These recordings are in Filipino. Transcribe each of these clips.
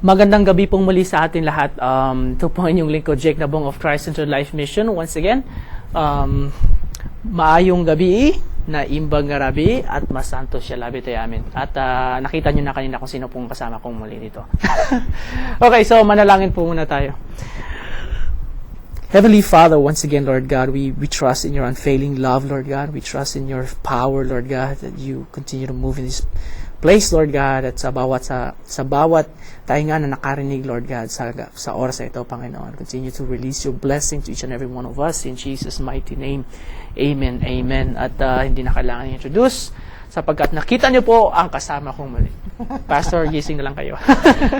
Magandang gabi pong muli sa atin lahat. Ito po inyong lingkod, Jake Nabong of Christ Centered Life Mission. Once again, maayong gabi, na imbang garabi, at masanto siya labi tayo amin. At nakita nyo na kanina kung sino pong kasama kong muli dito. Okay, so manalangin po muna tayo. Heavenly Father, once again, Lord God, we trust in your unfailing love, Lord God. We trust in your power, Lord God, that you continue to move in this place, Lord God, at sa bawat tainga na nakarinig, Lord God, sa oras na ito, Panginoon. Continue to release your blessing to each and every one of us in Jesus' mighty name. Amen, amen. At hindi na kailangan i-introduce sapagkat nakita niyo po ang kasama kong muli. Pastor, gising na lang kayo.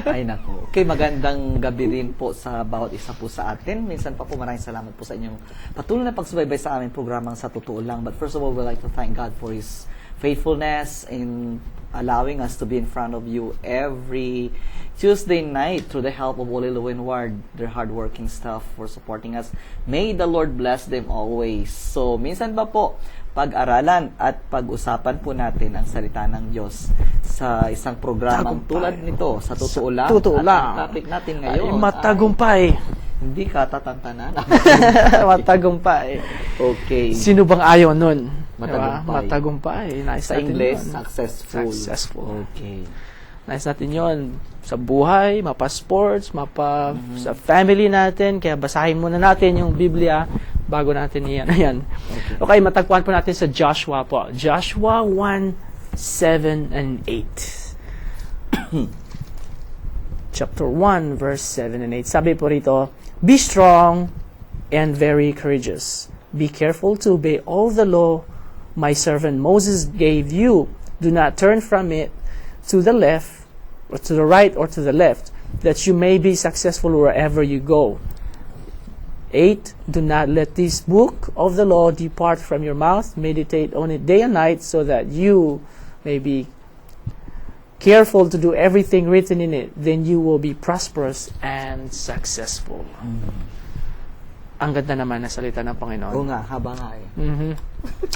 Ay nako. Okay, magandang gabi rin po sa bawat isa po sa atin. Minsan pa po maraming salamat po sa inyong patuloy na pagsubaybay sa aming programang Sa Totoo Lang. But first of all, we'd like to thank God for His faithfulness in allowing us to be in front of you every Tuesday night through the help of Oli Ward, their hardworking staff for supporting us. May the Lord bless them always. So, minsan ba po, pag-aralan at pag-usapan po natin ang salita ng Diyos sa isang programang tulad nito, Sa Totoo Lang. Totoo At lang. ang topic natin ngayon Ay, matagumpay. hindi ka tatantanan. Matagumpay. Okay. Sino bang ayaw nun? Matagumpay. Diba? Matagumpay. Nice Sa natin English, yun. successful. Successful. Okay. Nice natin yun. Sa buhay, mapa-sports, sa family natin. Kaya basahin muna natin yung Biblia bago natin iyan. Ayan. Okay, matagpuan po natin sa Joshua po. Joshua 1:7 and 8. Chapter 1, verse 7 and 8. Sabi po rito, "Be strong and very courageous. Be careful to obey all the law my servant Moses gave you. Do not turn from it to the left, or to the right, or to the left, that you may be successful wherever you go." 8. "Do not let this book of the law depart from your mouth. Meditate on it day and night, so that you may be careful to do everything written in it. Then you will be prosperous and successful." Ang ganda naman na salita ng Panginoon. Oo nga, haba nga eh.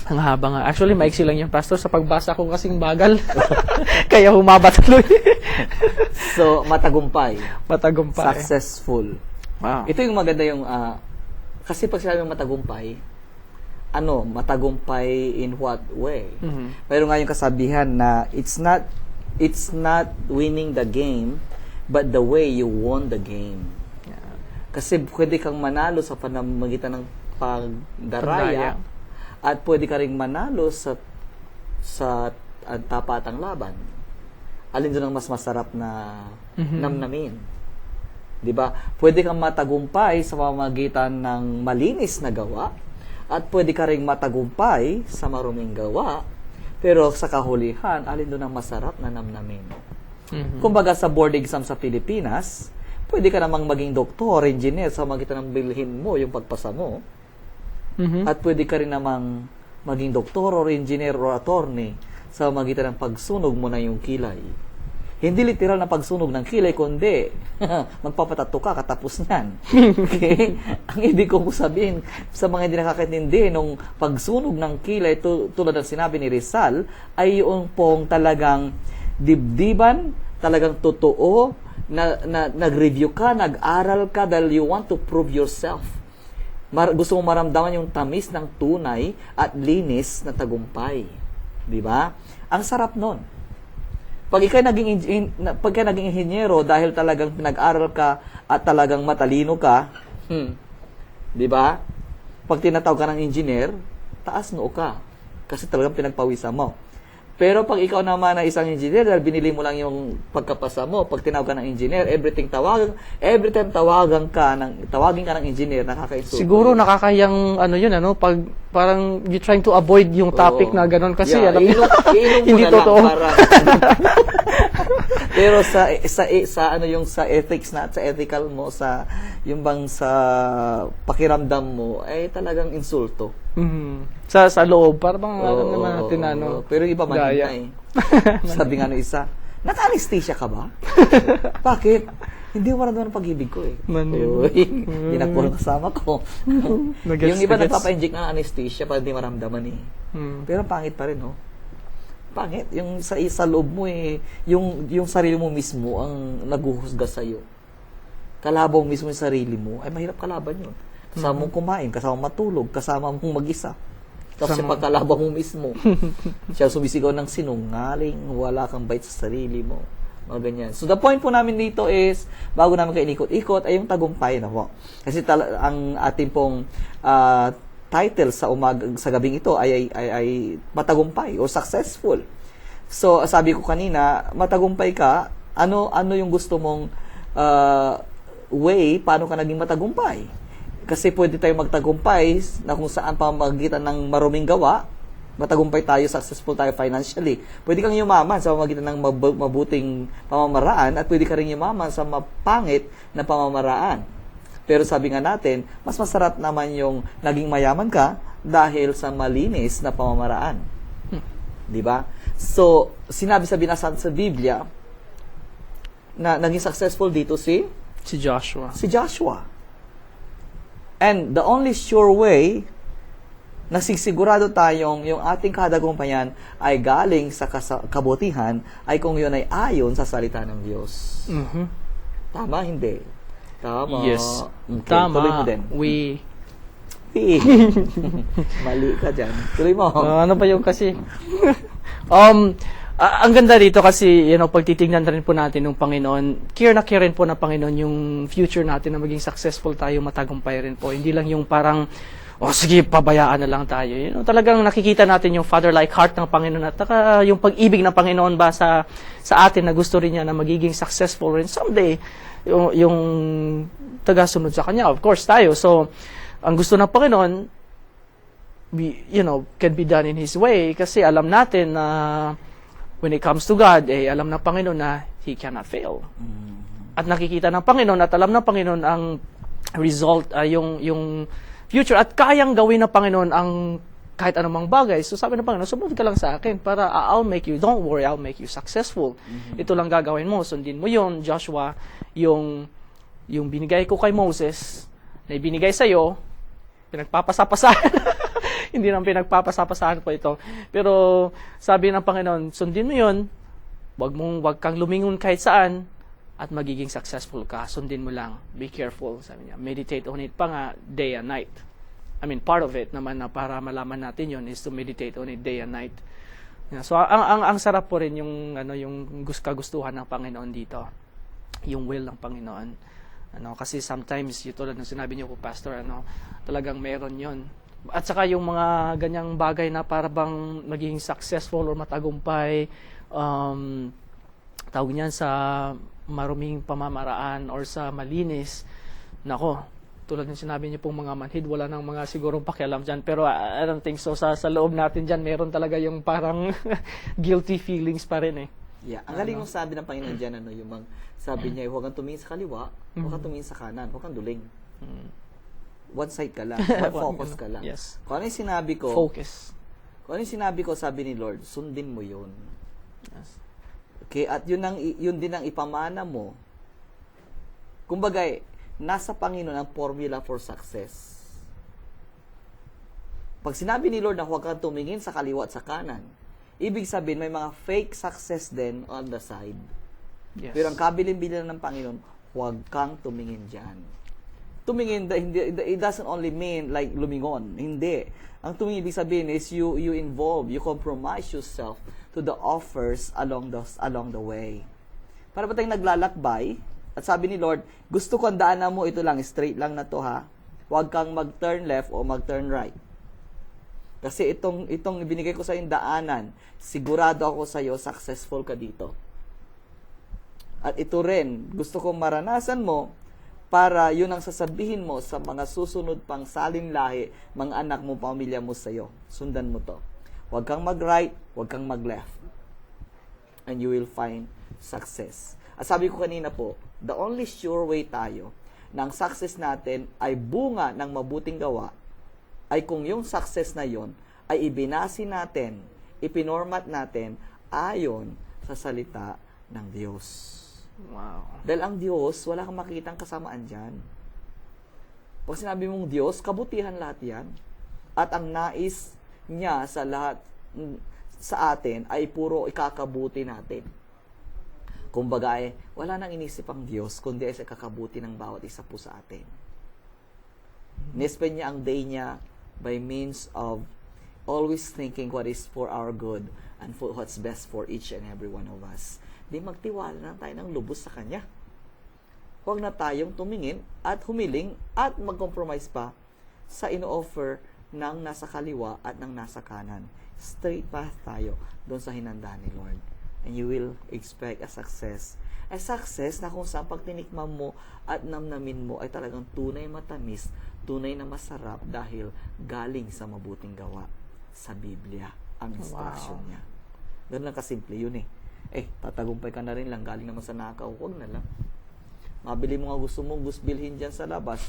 Ang haba nga. Actually, maiksi lang yung pastor sa pagbasa ko kasing bagal. Kaya humaba tuloy. So, matagumpay. Matagumpay. Successful. Wow. Ito yung maganda yung, kasi pag sinabi matagumpay, matagumpay in what way? Pero nga yung kasabihan na it's not winning the game, but the way you won the game. Kasi pwede kang manalo sa pamamagitan ng pagdaraya at pwede ka ring manalo sa tapatang laban. Alin doon ang mas masarap na namnamin? 'Di ba? Pwede kang matagumpay sa pamamagitan ng malinis na gawa at pwede ka ring matagumpay sa maruming gawa. Pero sa kahulihan, alin doon ang masarap na namnamin? Kumbaga sa board exam sa Pilipinas, pwede ka namang maging doktor, engineer, sa magitan ng bilhin mo yung pagpasa mo. At pwede ka rin namang maging doktor or engineer or attorney sa magitan ng pagsunog mo na yung kilay. Hindi literal na pagsunog ng kilay, kundi magpapatato ka katapos niyan. Okay? Ang ibig kong sabihin sa mga hindi nakakaintindi nung pagsunog ng kilay, tulad ng sinabi ni Rizal, ay yung pong talagang dibdiban, talagang totoo, na nag-review ka, nag-aral ka dahil you want to prove yourself. Gusto mo maramdaman yung tamis ng tunay at linis na tagumpay. Di ba? Ang sarap nun. Pag ikay naging inhinyero dahil talagang pinag-aral ka at talagang matalino ka, di ba? Pag tinatawag ka ng engineer, taas noo ka. Kasi talagang pinagpawisan mo. Pero pag ikaw naman na isang engineer, dahil binili mo lang yung pagkapasa mo, pag tinawag ka ng engineer, every time tawagin ka ng engineer, nakaka-insulto. Siguro nakakayang pag parang you trying to avoid yung topic na ganun kasi alam mo, hindi totoo. Pero sa ethics na at sa ethical mo, sa yung bang sa pakiramdam mo ay talagang insulto. Sa loob para bang alam naman natin pero iba manhintay. Sabi nga ng isa, naka-anesthesia ka ba? Bakit? Hindi mo maramdaman ang pag-ibig ko eh. Hindi na ko kasama ko. Yung iba nagpapa-inject ng anesthesia para hindi maramdaman eh. Pero pangit pa rin, no? pangit. Yung sa loob mo yung sarili mo mismo ang naguhusga sa'yo. Kalaban mo mismo yung sarili mo, ay mahirap kalaban yun. Kasama mong kumain, kasama mong matulog, kasama mong mag-isa. Tapos yung pagkalaban mo mismo, siya sumisigaw ng sinungaling, wala kang bait sa sarili mo. Mga ganyan. So the point po namin dito is, bago namin kayo ikot-ikot, ay yung tagumpay na po. Kasi ang ating pong title sa gabing ito ay matagumpay o successful. So sabi ko kanina, matagumpay ka, ano yung gusto mong way paano ka naging matagumpay? Kasi pwede tayo magtagumpay na kung saan pamamagitan ng maruming gawa, matagumpay tayo, successful tayo financially. Pwede kang yumaman sa pamamagitan ng mabuting pamamaraan at pwede ka rin yumaman sa mapangit na pamamaraan. Pero sabi nga natin, mas masarap naman yung naging mayaman ka dahil sa malinis na pamamaraan. Di ba? So, sinabi sa binasa sa Biblia na naging successful dito si Joshua. Si Joshua. And the only sure way na sigurado tayong yung ating kadagumpayan ay galing sa kabutihan ay kung yun ay ayon sa salita ng Diyos. Mhm. Tama, hindi? Tama. Yes. Okay, Tama. tuloy mo din. Mali ka dyan. Tuloy mo. Ano pa yung kasi? Ang ganda dito kasi, pag titignan rin po natin ng Panginoon, care na care rin po ng Panginoon yung future natin na maging successful tayo, matagumpay rin po. Hindi lang yung parang, sige, pabayaan na lang tayo. Talagang nakikita natin yung father-like heart ng Panginoon at yung pag-ibig ng Panginoon ba sa atin na gusto rin niya na magiging successful rin someday yung tagasunod sa Kanya. Of course, tayo. So, ang gusto ng Panginoon, can be done in His way kasi alam natin na when it comes to God, alam ng Panginoon na He cannot fail. At nakikita ng Panginoon at alam ng Panginoon ang result, yung future at kayang gawin ng Panginoon ang kahit anumang bagay. So sabi ng Panginoon, sumunod ka lang sa akin para I'll make you, don't worry, I'll make you successful. Ito lang gagawin mo, sundin mo yun, Joshua, yung binigay ko kay Moses, na ibinigay sa'yo, pinagpapasapasahan. Hindi naman pinagpapasapasahan po ito. Pero sabi ng Panginoon, sundin mo yun, wag kang lumingon kahit saan, at magiging successful ka. Sundin mo lang. Be careful. Sabi niya, meditate on it pa nga, day and night. I mean, part of it naman na para malaman natin yon is to meditate on it day and night. Yeah, so, ang sarap po rin yung kagustuhan ng Panginoon dito. Yung will ng Panginoon. Kasi sometimes, tulad ng sinabi niyo po, Pastor, talagang meron yon. At saka yung mga ganyang bagay na para bang maging successful or matagumpay, tawag niyan sa maruming pamamaraan or sa malinis, nako, tulad ng sinabi niyo pong mga manhid, wala nang mga sigurong pakialam dyan. Pero I don't think so. Sa loob natin dyan, meron talaga yung parang guilty feelings pa rin eh. Yeah. Ang galing mong sabi ng Panginoon dyan, sabi niya, huwag kang tumingin sa kaliwa, huwag kang tumingin sa kanan, huwag kang duling. One side ka lang, one focus ka lang. Yes. Kung ano yung sinabi ko, Focus. Kung ano yung sinabi ko, sabi ni Lord, sundin mo yun. Yes. Okay, at yun din ang ipamana mo. Kumbaga, nasa Panginoon ang formula for success. Pag sinabi ni Lord na huwag kang tumingin sa kaliwa at sa kanan, ibig sabihin may mga fake success din on the side. Yes. Pero ang kabilin-bilin ng Panginoon, huwag kang tumingin dyan. Tumingin, it doesn't only mean like lumingon. Hindi. Ang tumingin, ibig sabihin is you involve, you compromise yourself to the offers along the way. Para ba tayong naglalakbay? At sabi ni Lord, gusto ko ang daanan mo, ito lang, straight lang na to ha. Huwag kang mag-turn left o mag-turn right. Kasi itong ibinigay ko sa yung daanan, sigurado ako sa iyo, successful ka dito. At ito rin, gusto kong maranasan mo para yun ang sasabihin mo sa mga susunod pang salinlahi, mga anak mo, pamilya mo sa iyo. Sundan mo to. Huwag kang mag-right, huwag kang mag-left. And you will find success. At sabi ko kanina po, the only sure way tayo na ang success natin ay bunga ng mabuting gawa ay kung yung success na yon ay ibinasi natin, ipinormat natin ayon sa salita ng Diyos. Wow. Dahil ang Diyos, wala kang makikitang kasamaan dyan. Pag sinabi mong Diyos, kabutihan lahat yan. At ang nais niya sa lahat sa atin ay puro ikakabuti natin. Kumbaga wala nang inisip ang Diyos, kundi ay sa ikakabuti ng bawat isa po sa atin. Nispend niya ang day niya by means of always thinking what is for our good and for what's best for each and every one of us. Di magtiwala na tayo ng lubos sa Kanya. Huwag na tayong tumingin at humiling at mag-compromise pa sa ino-offer ng nasa kaliwa at ng nasa kanan. Straight path tayo doon sa hinanda ni Lord. And you will expect a success. A success na kung saan pag tinikman mo at namnamin mo ay talagang tunay matamis, tunay na masarap dahil galing sa mabuting gawa sa Biblia ang instruction niya. Ganun lang kasimple yun tatagumpay ka na rin lang, galing naman sa nakaw, huwag na lang. Mabili mo nga gusto mong bilhin dyan sa labas,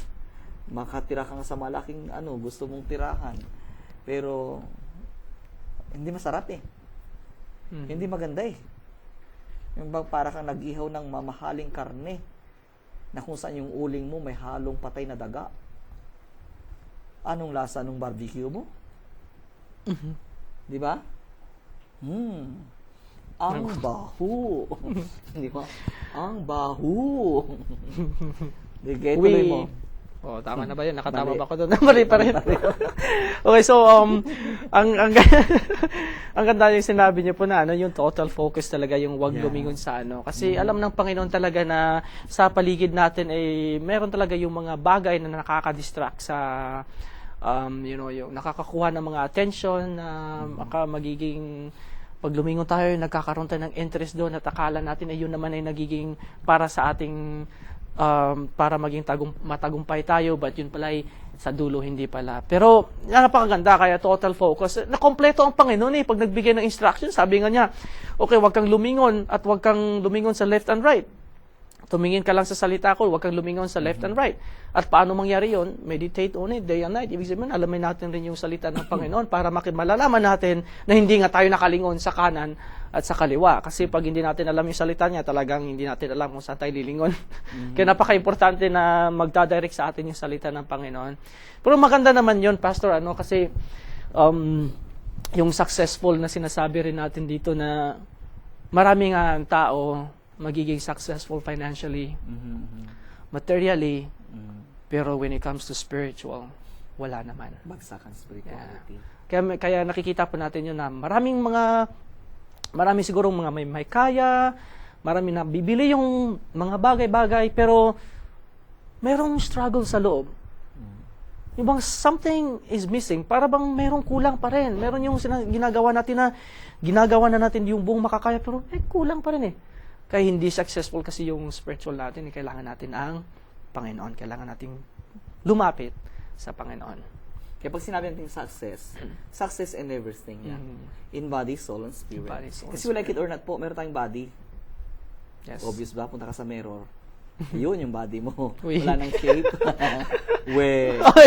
makatira ka nga sa malaking gusto mong tirahan. Pero, hindi masarap Hindi maganda Yung bang para kang nag-ihaw ng mamahaling karne, na kung saan yung uling mo may halong patay na daga. Anong lasa nung barbecue mo? Di ba? Ang baho. Di ba? Ang baho. Di kaya tuloy mo. Oh, tama na ba yun? Nakatama ba ako doon? Mali pa rin. Okay, so, ang ganda yung sinabi niyo po na, yung total focus talaga, yung wag lumingon sa Kasi alam ng Panginoon talaga na sa paligid natin meron talaga yung mga bagay na nakaka-distract sa, yung nakakakuha ng mga attention na magiging pag lumingon tayo, nagkakaroon tayo ng interest doon at akala natin yun naman ay nagiging para sa ating para maging matagumpay tayo, but yun pala ay sa dulo hindi pala. Pero napakaganda, kaya total focus. Nakompleto ang Panginoon pag nagbigay ng instruction. Sabi nga niya, okay, wag kang lumingon at wag kang lumingon sa left and right. Tumingin ka lang sa salita ko, wag kang lumingon sa left and right. At paano mangyari yun? Meditate on it day and night. Ibig sabihin, alamin natin rin yung salita ng Panginoon para malalaman natin na hindi nga tayo nakalingon sa kanan at sa kaliwa. Kasi pag hindi natin alam yung salita niya, talagang hindi natin alam kung saan tayo lilingon. Kaya napaka-importante na magdadirect sa atin yung salita ng Panginoon. Pero maganda naman yun, Pastor, kasi yung successful na sinasabi rin natin dito na maraming tao magiging successful financially, materially, pero when it comes to spiritual, wala naman. Bagsak ang spirituality. Kaya nakikita po natin yun na marami sigurong mga may kaya, marami na bibili yung mga bagay-bagay, pero mayroong struggle sa loob. Yung bang something is missing, para bang mayroong kulang pa rin. Meron yung ginagawa na natin yung buong makakaya, pero kulang pa rin Kaya hindi successful kasi yung spiritual natin. Kailangan natin ang Panginoon. Kailangan nating lumapit sa Panginoon. Kaya pag sinabi natin success in everything in body, soul, and spirit. Kasi we like it or not po, meron tayong body. Yes. Obvious ba? Punta ka sa mirror. Yun yung body mo. Wala nang shape.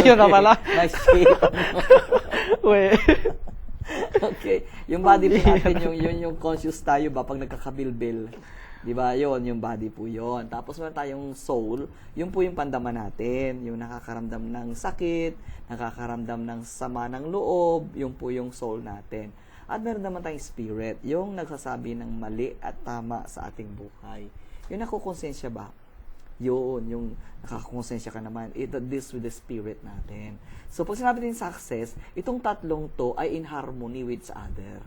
Yun na pala. Nice shape. Okay. Yung body po natin, yung conscious tayo ba pag nagkakabilbil. Di ba? Yun, yung body po yun. Tapos meron tayong soul, yun po yung pandama natin. Yung nakakaramdam ng sakit, nakakaramdam ng sama ng loob, yun po yung soul natin. At meron naman tayong spirit, yung nagsasabi ng mali at tama sa ating buhay. Yung nakukonsensya ba? Yun, yung nakakonsensya ka naman. It deals with the spirit natin. So, pag sinabi din success, itong tatlong to ay in harmony with each other.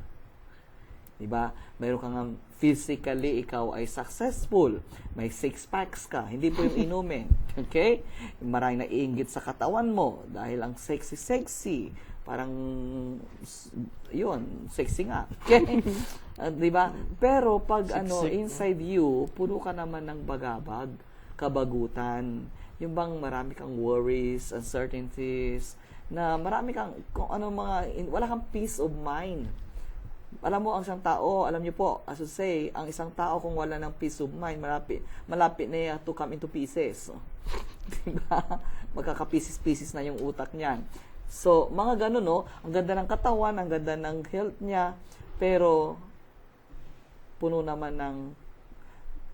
Diba? Mayroon kang physically, ikaw ay successful. May 6 packs ka. Hindi po yung inumin. Okay? Maraming naiinggit sa katawan mo dahil ang sexy. Parang, yun, sexy nga. Okay? Diba? Pero pag inside you, puno ka naman ng bagabag, kabagutan, yung bang marami kang worries, uncertainties, na marami kang, wala kang peace of mind. Alam mo, ang isang tao, alam niyo po, as I say, ang isang tao kung wala ng peace of mind, malapit na to come into pieces. Diba? Magkaka-pieces-pieces na yung utak niyan. So, mga ganun, ang ganda ng katawan, ang ganda ng health niya, pero puno naman ng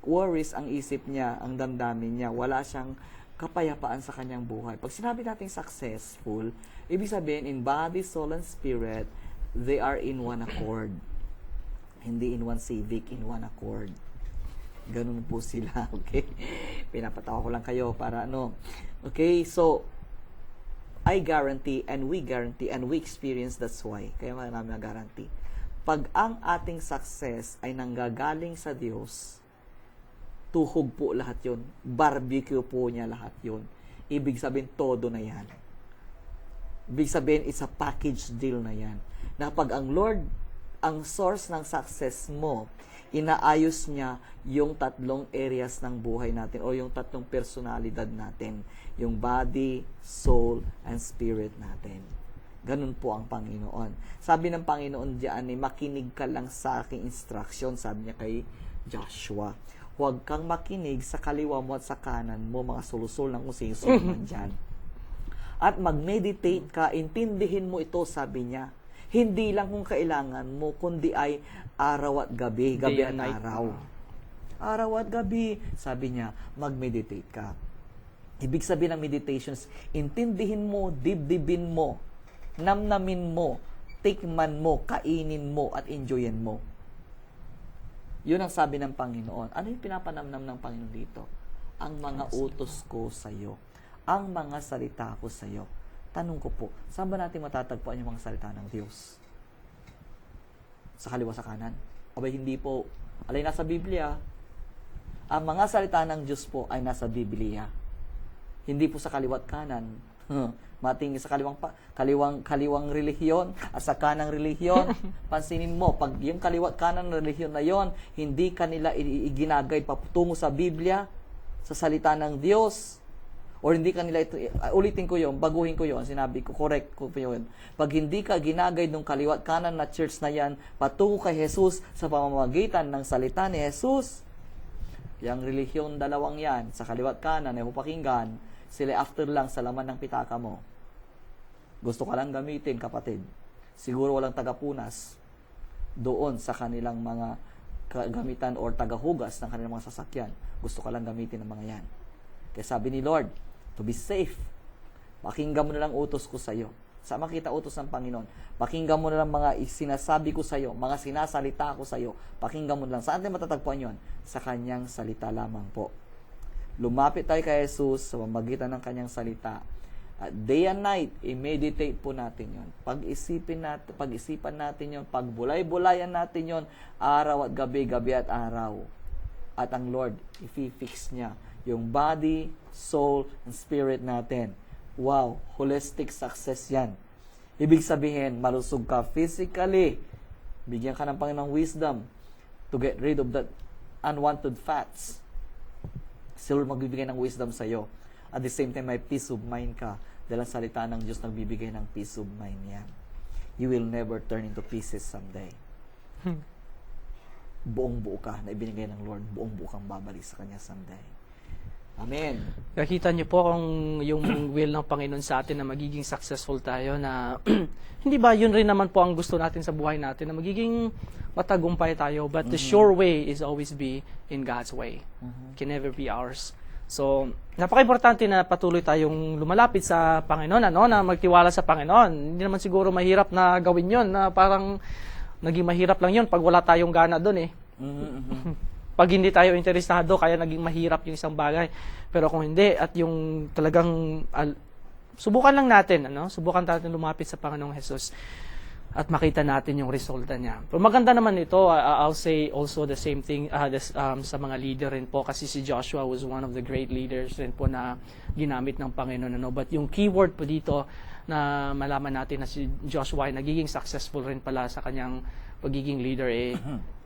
worries ang isip niya, ang damdamin niya. Wala siyang kapayapaan sa kanyang buhay. Pag sinabi natin successful, ibig sabihin, in body, soul, and spirit, they are in one accord. Hindi in one civic, in one accord. Ganun po sila, okay? Pinapatawa ko lang kayo para ano. Okay, so, I guarantee, and we experience, that's why. Kaya namin na-guarantee. Pag ang ating success ay nanggagaling sa Diyos, tuhog po lahat yun. Barbecue po niya lahat yun. Ibig sabihin, todo na yan. Ibig sabihin, it's a package deal na yan. Na pag ang Lord, ang source ng success mo, inaayos niya yung tatlong areas ng buhay natin o yung tatlong personalidad natin. Yung body, soul, and spirit natin. Ganun po ang Panginoon. Sabi ng Panginoon diyan, makinig ka lang sa aking instruction, sabi niya kay Joshua. Huwag kang makinig sa kaliwa mo at sa kanan mo, mga sulusol ng usisol man dyan. At mag-meditate ka, intindihin mo ito, sabi niya. Hindi lang kung kailangan mo, kundi ay araw at gabi, gabi at araw. Araw at gabi, sabi niya, mag-meditate ka. Ibig sabihin ng meditations, intindihin mo, dibdibin mo, namnamin mo, tikman mo, kainin mo, at enjoyin mo. Yun ang sabi ng Panginoon. Ano yung pinapanamnam ng Panginoon dito? Ang mga utos ko sa iyo. Ang mga salita ko sa iyo. Tanong ko po, saan ba natin matatagpuan yung mga salita ng Diyos? Sa kaliwa sa kanan? Abay, hindi po. Alay, nasa Biblia. Ang mga salita ng Diyos po ay nasa Biblia. Hindi po sa kaliwa at kanan. Mating sa kaliwang relihiyon at sa kanang relihiyon. Pansinin mo, pag yung kaliwa at kanan relihiyon na yon, hindi kanila iginagay patungo sa Biblia, sa salita ng Diyos. Or hindi kanila ito, ulitin ko yun, baguhin ko yun, sinabi ko, correct ko yun. Pag hindi ka ginagay ng kaliwat kanan na church na yan, patungo kay Jesus sa pamamagitan ng salita ni Jesus, yung relihiyon dalawang yan, sa kaliwat kanan, ay hupakinggan, sila after lang sa laman ng pitaka mo. Gusto ka lang gamitin, kapatid. Siguro walang tagapunas doon sa kanilang mga gamitan or tagahugas ng kanilang mga sasakyan. Gusto ka lang gamitin ng mga yan. Kaya sabi ni Lord, to be safe, pakinggan mo na lang utos ko sa iyo. Sa makita utos ng Panginoon, pakinggan mo na lang mga sinasabi ko sa iyo, mga sinasalita ko sa iyo, pakinggan mo na lang. Saan tayo matatagpuan yon? Sa kanyang salita lamang po. Lumapit tayo kay Jesus sa pamamagitan ng kanyang salita. At day and night, i-meditate po natin yon. Pag-isipan natin yon, pagbulay-bulayan natin yon, araw at gabi, gabi at araw. At ang Lord, i-fix niya yung body, soul, and spirit natin. Wow, holistic success yan. Ibig sabihin, malusog ka physically. Bigyan ka ng Panginoong wisdom to get rid of that unwanted fats. Sila magbibigay ng wisdom sa iyo. At the same time, may peace of mind ka. Dahil ang salita ng Diyos nagbibigay ng peace of mind yan. You will never turn into pieces someday. Buong-buo ka na ibinigay ng Lord. Buong-buo kang babalik sa Kanya someday. Amen. Nakita niyo po kung yung will ng Panginoon sa atin na magiging successful tayo na hindi ba yun rin naman po ang gusto natin sa buhay natin na magiging matagumpay tayo, but the sure way is always be in God's way. Can never be ours. So, napaka-importante na patuloy tayong lumalapit sa Panginoon, na magtiwala sa Panginoon. Hindi naman siguro mahirap na gawin yun, na parang naging mahirap lang yun pag wala tayong gana doon eh. Pag hindi tayo interesado, kaya naging mahirap yung isang bagay. Pero kung hindi, at yung talagang, subukan lang natin, subukan natin lumapit sa Panginoong Jesus at makita natin yung resulta niya. Pero maganda naman ito, I'll say also the same thing sa mga leader rin po, kasi si Joshua was one of the great leaders rin po na ginamit ng Panginoon. But yung keyword po dito na malaman natin na si Joshua ay nagiging successful rin pala sa kanyang pagiging leader,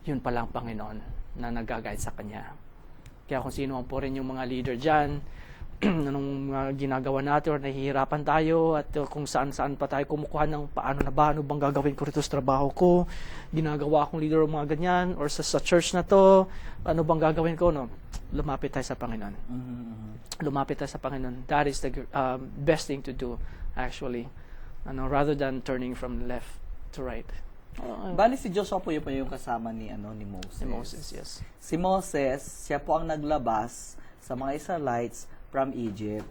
yun pala ang Panginoon na nag-guide sa kanya. Kaya kung sino po rin yung mga leader dyan, anong ginagawa natin or nahihirapan tayo at kung saan-saan pa tayo kumukuha ng paano bang gagawin ko rito sa trabaho ko, ginagawa akong leader o mga ganyan, or sa church na to, ano bang gagawin ko, lumapit tayo sa Panginoon. Lumapit tayo sa Panginoon. That is the best thing to do, actually. Rather than turning from left to right. Bali si Joshua po yung kasama ni Moses. Si Moses, yes. Si Moses, siya po ang naglabas sa mga Israelites from Egypt.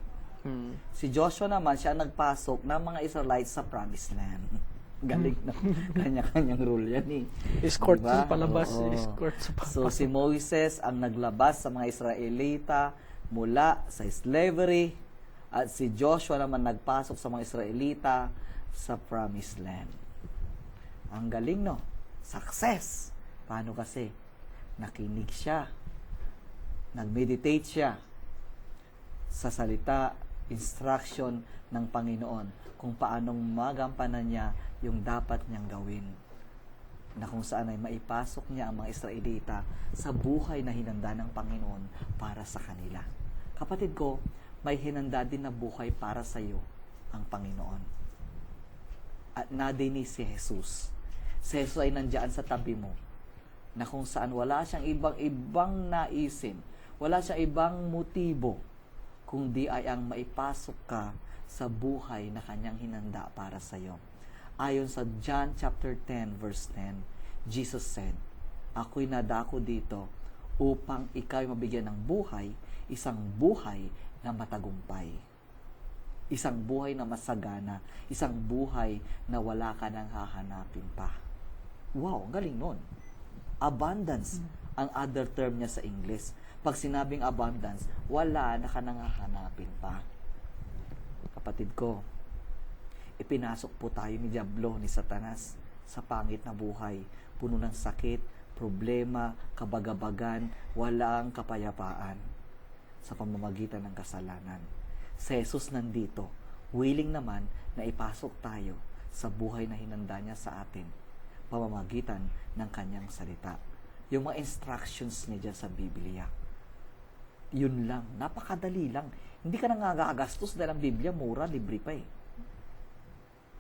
Si Joshua naman, siya ang nagpasok ng mga Israelites sa Promised Land. Galing na. Kanya-kanyang rule yan eh. Escort Diba? sa palabas. Oo. Escort sa palabas. So, si Moises ang naglabas sa mga Israelita mula sa slavery at si Joshua naman nagpasok sa mga Israelita sa Promised Land. Ang galing, no? Success! Paano kasi? Nakinig siya. Nag-meditate siya sa salita, instruction ng Panginoon kung paanong magampanan niya yung dapat niyang gawin, na kung saan ay maipasok niya ang mga Israelita sa buhay na hinanda ng Panginoon para sa kanila. Kapatid ko, may hinanda din na buhay para sa iyo ang Panginoon. At nadinig si Jesus. Si Jesus ay nandiyan sa tabi mo, na kung saan wala siyang ibang naisin, wala siyang ibang motibo, kundi ay ang maipasok ka sa buhay na kanyang hinanda para sa iyo. Ayon sa John chapter 10 verse 10, Jesus said, "Ako'y nadako dito upang ikaw'y mabigyan ng buhay, isang buhay na matagumpay. Isang buhay na masagana, isang buhay na wala ka nang hahanapin pa." Wow, galing nun. Abundance ang other term niya sa English. Pag sinabing abundance, wala na ka nang hahanapin pa. Kapatid ko, ipinasok po tayo ni Diablo, ni Satanas, sa pangit na buhay, puno ng sakit, problema, kabagabagan, walang kapayapaan sa pamamagitan ng kasalanan. Si Jesus nandito, willing naman na ipasok tayo sa buhay na hinanda niya sa atin, pamamagitan ng kanyang salita. Yung mga instructions niya dyan sa Biblia. Yun lang, napakadali lang. Hindi ka nangagastos dahil ang Biblia mura, libre pa eh.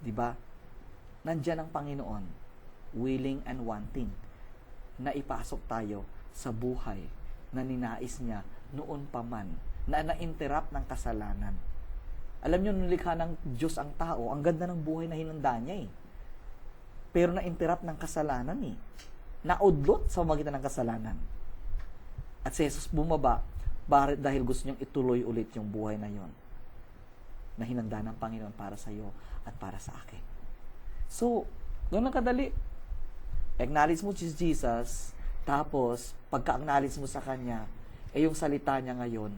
Diba? Nandyan ang Panginoon, willing and wanting, na ipasok tayo sa buhay na ninais niya noon pa man, na na-interrupt ng kasalanan. Alam niyo, nung likha ng Diyos ang tao, ang ganda ng buhay na hinanda niya eh. Pero na-interrupt ng kasalanan eh. Naudlot sa pamamagitan ng kasalanan. At si Jesus bumaba, dahil gusto niyang ituloy ulit yung buhay na yon, na hinanda ng Panginoon para sa iyo at para sa akin. So, gano'n kadali. Acknowledge mo si Jesus, tapos, pagka-acknowledge mo sa Kanya, yung salita niya ngayon,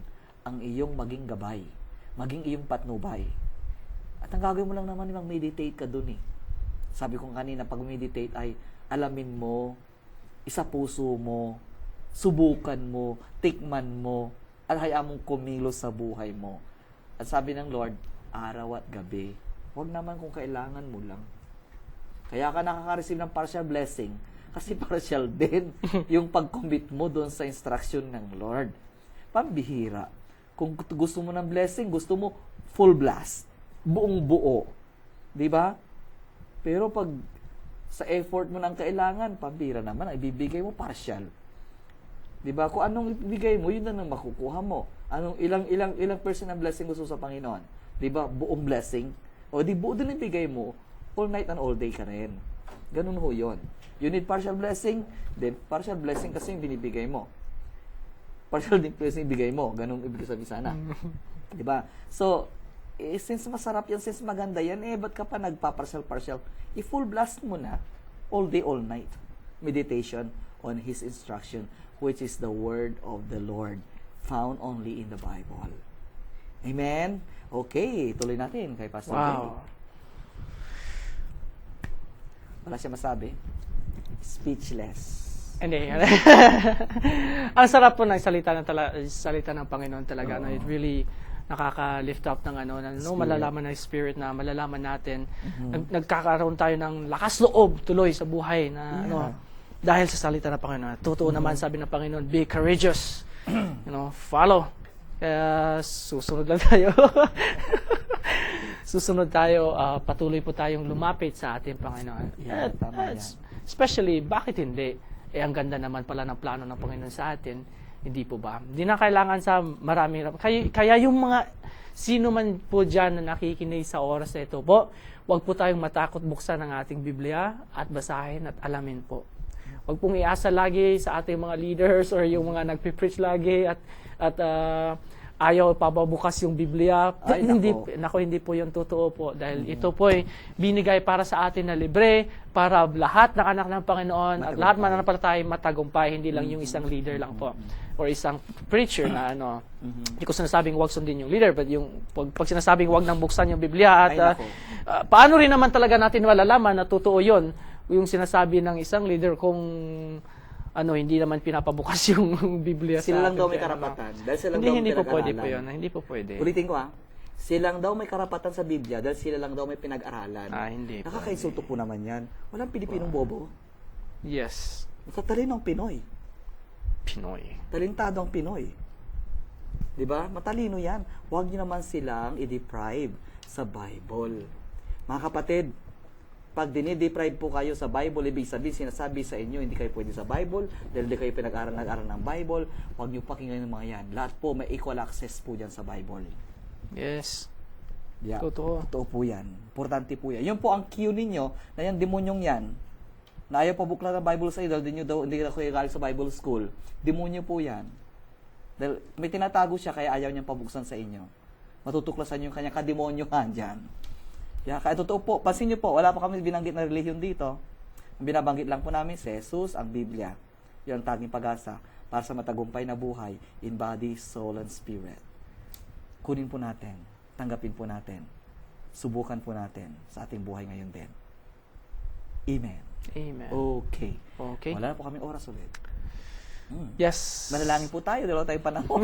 ang iyong maging gabay, maging iyong patnubay. At ang gagawin mo lang naman, mag-meditate ka dun eh. Sabi ko kanina, pag meditate ay alamin mo, isa puso mo, subukan mo, tikman mo, at hayaan mong kumilos sa buhay mo. At sabi ng Lord, araw at gabi. Huwag naman kung kailangan mo lang. Kaya ka nakaka-receive ng partial blessing, kasi partial din yung pag-commit mo doon sa instruction ng Lord. Pambihira. Kung gusto mo ng blessing, gusto mo full blast, buong buo. Di ba? Pero pag sa effort mo ng kailangan, pambira naman, ibibigay mo partial. 'Di ba? Kung anong ibigay mo, yun na nang makukuha mo. Anong ilang percent ng blessing gusto sa Panginoon? 'Di ba? Buong blessing. O di buo din ibigay mo, all night and all day ka rin. Ganun ho 'yon. You need partial blessing, then partial blessing kasi yung binibigay mo. Partial blessing ibigay mo, ganun ibig sabihin sana. 'Di ba? So, since masarap yan, since maganda yan, ba't ka pa nagpa-partial? I-full blast mo na, all day, all night. Meditation on His instruction, which is the word of the Lord, found only in the Bible. Amen? Okay, tuloy natin kay Pastor Benny. Wala siya masabi? Speechless. Hindi. Ang sarap po ng salita ng Panginoon talaga. No? It really nakaka-lift up ng malalaman ng spirit, na malalaman natin. Nagkakaroon tayo ng lakas loob tuloy sa buhay na dahil sa salita ng Panginoon. Totoo naman, sabi ng Panginoon, be courageous. Follow. Kaya susunod lang tayo. Susunod tayo, patuloy po tayong lumapit sa ating Panginoon. Tama yan. Especially, bakit hindi? Ang ganda naman pala ng plano ng Panginoon sa atin. Hindi po ba? Hindi na kailangan sa marami. Kaya yung mga sino man po dyan na nakikinig sa oras na ito po, huwag po tayong matakot buksan ang ating Biblia at basahin at alamin po. Huwag pong iasa lagi sa ating mga leaders or yung mga nagpipreach lagi at ayaw pababukas yung Biblia. Ay, Hindi po yung totoo po. Dahil ito po ay binigay para sa atin na libre, para lahat ng anak ng Panginoon at lahat mananampalataya matagumpay, hindi lang yung isang leader lang po or isang preacher na hindi ko sinasabing wag sundin yung leader, but yung pag sinasabing wag nang buksan yung Biblia at paano rin naman talaga natin malalaman na totoo yun, yung sinasabi ng isang leader kung hindi naman pinapabukas yung Biblia Sila lang atin. daw may karapatan. Dahil sila lang daw Hindi po pinag-aralan. pwede po yun. Hindi po pwede. Ulitin ko silang daw may karapatan sa Biblia dahil sila lang daw may pinag-aralan. Hindi po. Nakakainsulto po naman yan. Walang Pilipinong bobo. Yes. Sa talinong Pinoy. Pinoy. Talentado ang Pinoy. 'Di ba? Matalino 'yan. Huwag niyo naman silang i-deprive sa Bible. Mga kapatid, pag dinideprive po kayo sa Bible, ibig sabihin sinasabi sa inyo hindi kayo pwede sa Bible dahil hindi kayo nag-aral ng Bible. Huwag niyo pakinggan yung mga 'yan. Lahat po may equal access po diyan sa Bible. Yes. Yeah. Totoo. Totoo po 'yan. Importante po 'yan. Yun po ang cue ninyo na yung demonyong 'yan. Na ayaw pabuklat ng Bible sa inyo, hindi na kayo galing sa Bible school. Demonyo po 'yan. Dahil may tinatago siya kaya ayaw niyang pabuksan sa inyo. Matutuklasan yung kanyang kademonyohan diyan. Kaya totoo po, pansin niyo po, wala pa kami binanggit na relihiyon dito. Ang binabanggit lang po namin si Jesus, ang Biblia. Yan ang tanging pag-asa para sa matagumpay na buhay in body, soul, and spirit. Kunin po natin, tanggapin po natin, subukan po natin sa ating buhay ngayon din. Amen. Amen. Okay. Okay. Wala na po kaming oras ulit. Yes. Manalangin po tayo, dalawa tayong panahon.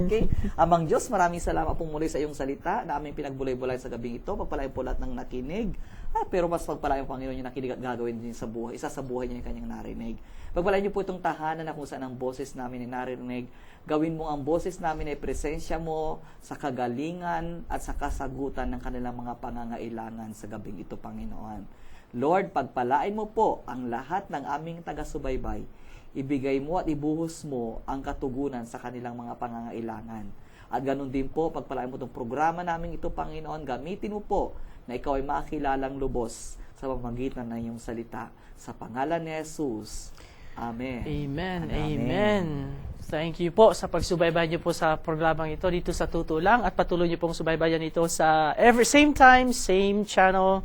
Okay? Amang Diyos, maraming salamat po muli sa iyong salita na aming pinagbulay-bulay sa gabing ito. Pagpalain po lahat ng nakinig. Pero mas pagpalain po Panginoon yung nakinig at gagawin din sa buhay. Isa sa buhay niya yung kanyang narinig. Pagpalain niyo po itong tahanan na kung saan ang boses namin ay narinig. Gawin mo ang boses namin ay presensya mo sa kagalingan at sa kasagutan ng kanilang mga pangangailangan sa gabing ito, Panginoon. Lord, pagpalain mo po ang lahat ng aming taga-subaybay. Ibigay mo at ibuhos mo ang katugunan sa kanilang mga pangangailangan. At ganun din po, pagpalain mo itong programa namin ito, Panginoon, gamitin mo po na ikaw ay makilalang lubos sa pamamagitan ng iyong salita. Sa pangalan ni Jesus. Amen. Amen. Amen. Thank you po sa pagsubaybay niyo po sa programang ito dito sa Tutulang at patuloy niyo pong subaybayan ito sa same time, same channel.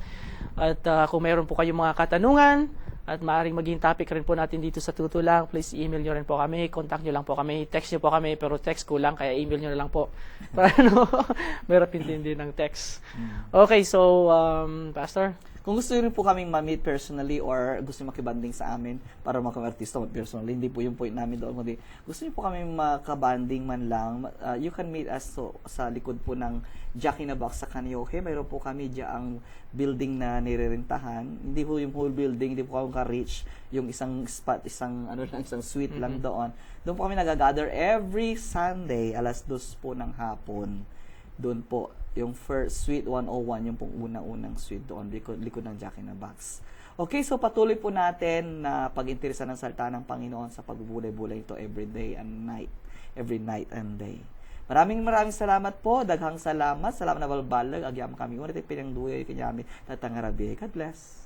At kung mayroon po kayong mga katanungan, at maaaring maging topic rin po natin dito sa Tutulang, please email nyo rin po kami, contact nyo lang po kami, text nyo po kami, pero text ko lang, kaya email nyo na lang po. Para meron pintindi ng text. Okay, so, Pastor? Kung gusto niyo rin po kaming ma-meet personally or gusto niyo makibanding sa amin para makang-artista personally, hindi po yung point namin doon. Kundi gusto niyo po kaming makabanding man lang, you can meet us sa likod po ng Jack in a Box sa Kanyoke. Mayroon po kami ang building na nirerentahan. Hindi po yung whole building, hindi po kami ka-reach yung isang spot, isang suite lang doon. Doon po kami nag-gather every Sunday, 2:00 po ng hapon. Doon po, yung first suite 101, yung pong unang suite doon, likod ng Jack in a Box. Okay, so patuloy po natin na pag-interesan ng salita ng Panginoon sa pagbubulay-bulay ito every night and day. Maraming salamat po, daghang salamat na balbalag, agyam kami, unit pinangduya, kanyami, tatangarabi. God bless.